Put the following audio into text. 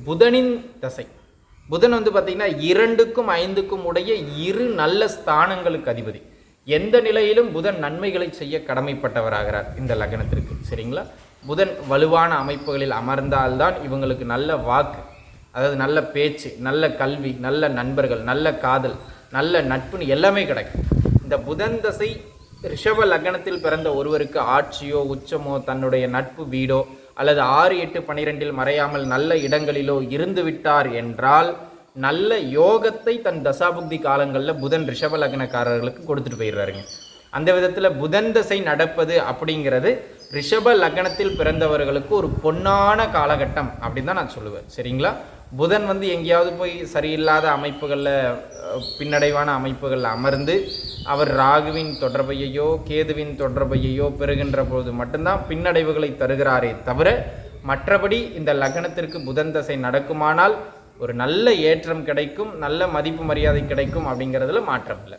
புதனின் தசை. புதன் வந்து பார்த்திங்கன்னா 2க்கும் 5க்கும் உடைய இரு நல்ல ஸ்தானங்களுக்கு அதிபதி. எந்த நிலையிலும் புதன் நன்மைகளை செய்ய கடமைப்பட்டவராகிறார் இந்த லக்னத்திற்கு. சரிங்களா? புதன் வலுவான அமைப்புகளில் அமர்ந்தால்தான் இவங்களுக்கு நல்ல வாக்கு, அதாவது நல்ல பேச்சு, நல்ல கல்வி, நல்ல நண்பர்கள், நல்ல காதல், நல்ல நட்புன்னு எல்லாமே கிடைக்கும். இந்த புதன் தசை ரிஷப லக்னத்தில் பிறந்த ஒருவருக்கு ஆட்சியோ உச்சமோ தன்னுடைய நட்பு வீடோ அல்லது 6, 8, 12 மறையாமல் நல்ல இடங்களிலோ இருந்து விட்டார் என்றால் நல்ல யோகத்தை தன் தசாபுக்தி காலங்களில் புதன் ரிஷப லக்னக்காரர்களுக்கு கொடுத்துட்டு போயிடுறாருங்க. அந்த விதத்தில் புதன் தசை நடப்பது அப்படிங்கிறது ரிஷப லக்னத்தில் பிறந்தவர்களுக்கு ஒரு பொன்னான காலகட்டம் அப்படின்னு தான் நான் சொல்லுவேன். சரிங்களா? புதன் வந்து எங்கேயாவது போய் சரியில்லாத அமைப்புகளில், பின்னடைவான அமைப்புகளில் அமர்ந்து அவர் ராகுவின் தொடர்பையோ கேதுவின் தொடர்பையோ பெறுகின்ற போது மட்டும்தான் பின்னடைவுகளை தருகிறாரே தவிர, மற்றபடி இந்த லக்னத்திற்கு புதன் தசை நடக்குமானால் ஒரு நல்ல ஏற்றம் கிடைக்கும், நல்ல மதிப்பு மரியாதை கிடைக்கும் அப்படிங்கிறதுல மாற்றம் இல்லை.